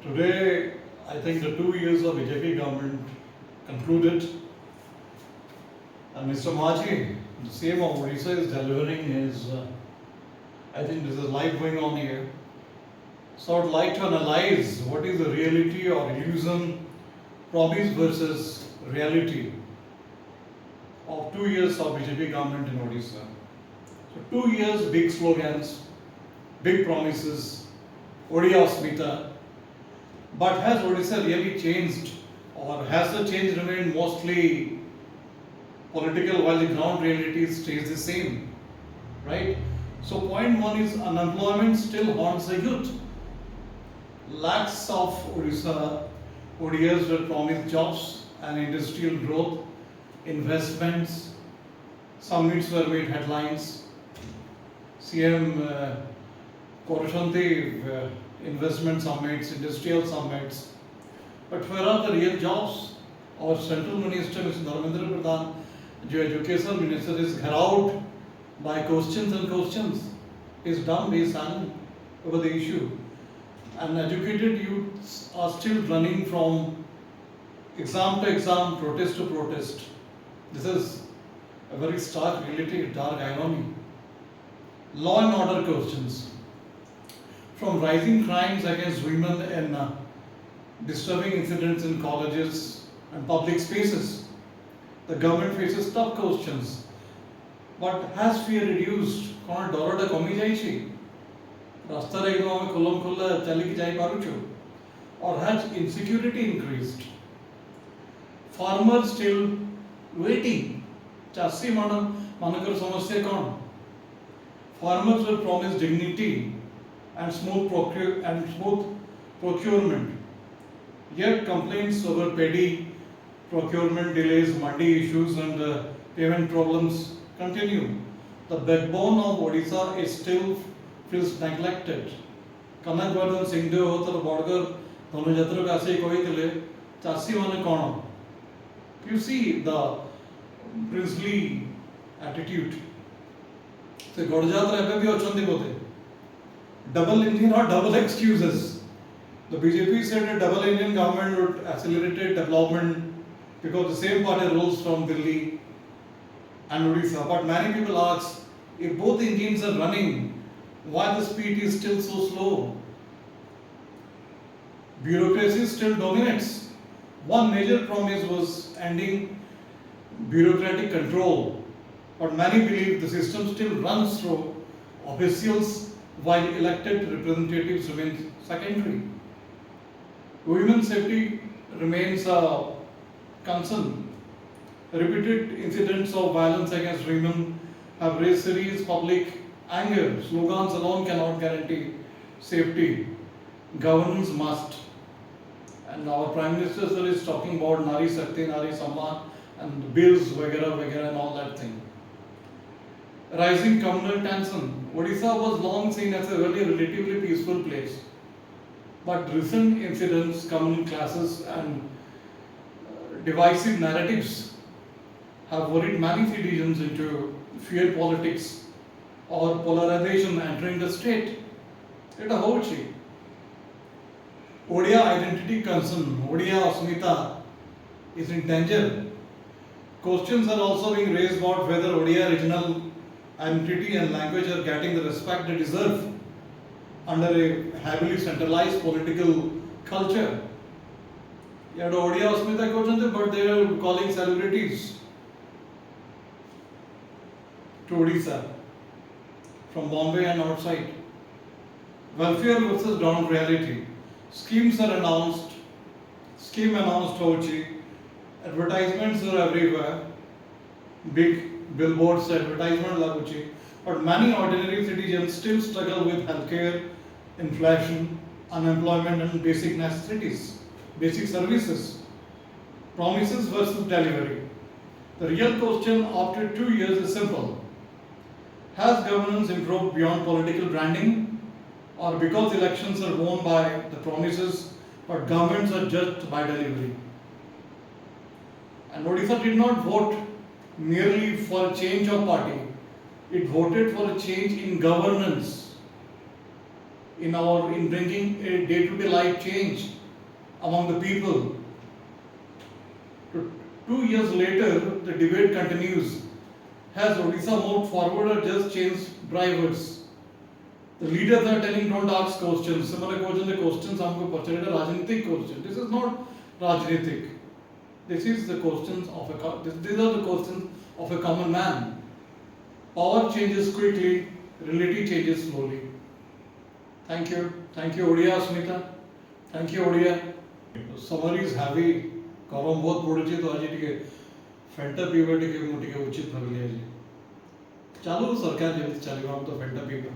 Today, I think the 2 years of BJP government concluded, and Mr. Maji, the CM of Odisha, is delivering his. I think this is live going on here. So I'd like to analyze what is the reality or illusion, promise versus reality of 2 years of BJP government in Odisha. So 2 years, big slogans, big promises, Odia Smita. But has Odisha really changed, or has the change remained mostly political while the ground reality stays the same? Right? So point one is unemployment still haunts the youth. Lakhs of ODs were promised jobs and industrial growth, investments. Summits were made headlines. CM Koroshanti investment summits, industrial summits. But where are the real jobs? Our central minister, Mr. Dharmendra Pradhan, the education minister, is out by questions and questions. He is dumb, he is silent over the issue. And educated youths are still running from exam to exam, protest to protest. This is a very stark reality, dark irony. Law and order questions. From rising crimes against women and disturbing incidents in colleges and public spaces, the government faces tough questions. But has fear reduced? Kon dorada komi jaichi? Rasta re ame khulam khulla chali ki jai paruchu? Or has insecurity increased? Farmers still waiting. Chasi manakar samasya kon? Farmers were promised dignity and smooth procurement. Yet complaints over petty procurement delays, mandi issues and payment problems continue. The backbone of Odisha is still feels neglected. Kanak Vardhan Singh Dev Hotar Bodgar Dhanujatra Kasi Kohitile Chasi Mane Kono. You see the princely attitude. So Godjatra Ebe bhi ochandi bote. Double engine or double excuses. The BJP said a double engine government would accelerate development because the same party rules from Delhi and Odisha. But many people ask, if both engines are running, why the speed is still so slow? Bureaucracy still dominates. One major promise was ending bureaucratic control, but many believe the system still runs through officials while elected representatives remain secondary. Women's safety remains a concern. Repeated incidents of violence against women have raised serious public anger. Slogans alone cannot guarantee safety. Governance must. And our Prime Minister sir is talking about Nari Shakti, Nari Samman and bills, vagara, and all that thing. Rising communal tension. Odisha was long seen as a really relatively peaceful place. But recent incidents, communal clashes and divisive narratives have worried many citizens into fear politics or polarization entering the state. It's a whole thing. Odia identity concern, Odia Asmita is in danger. Questions are also being raised about whether Odia regional identity and language are getting the respect they deserve under a heavily centralized political culture. Yet Odia Asmita questions, but they are calling celebrities to Odisha from Bombay and outside. Welfare versus ground reality. Schemes are announced. Scheme announced Hochi. Advertisements are everywhere. Big billboards, advertisement laguchi. But many ordinary citizens still struggle with healthcare, inflation, unemployment, and basic necessities, basic services. Promises versus delivery. The real question after 2 years is simple. Has governance improved beyond political branding, or because elections are won by the promises, but governments are judged by delivery? And Odisha did not vote merely for a change of party. It voted for a change in governance. in bringing a day-to-day life change among the people. 2 years later, the debate continues. Has Odisha moved forward or just changed drivers? The leaders are telling don't ask questions. Similar questions हमको पचड़े राजनीतिक question. This is not Rajnitik. This is the questions of these are the questions of a common man. Power changes quickly, reality changes slowly. Thank you, Odia Smita. Thank you, Odia. Summary is heavy. गरम बहुत पड़ुची तो आज टिके फेंटा पीवा टिके मु टिके उचित भाविले आज चालू सरकार जेमती चलिबा हम तो फेंटा पीवा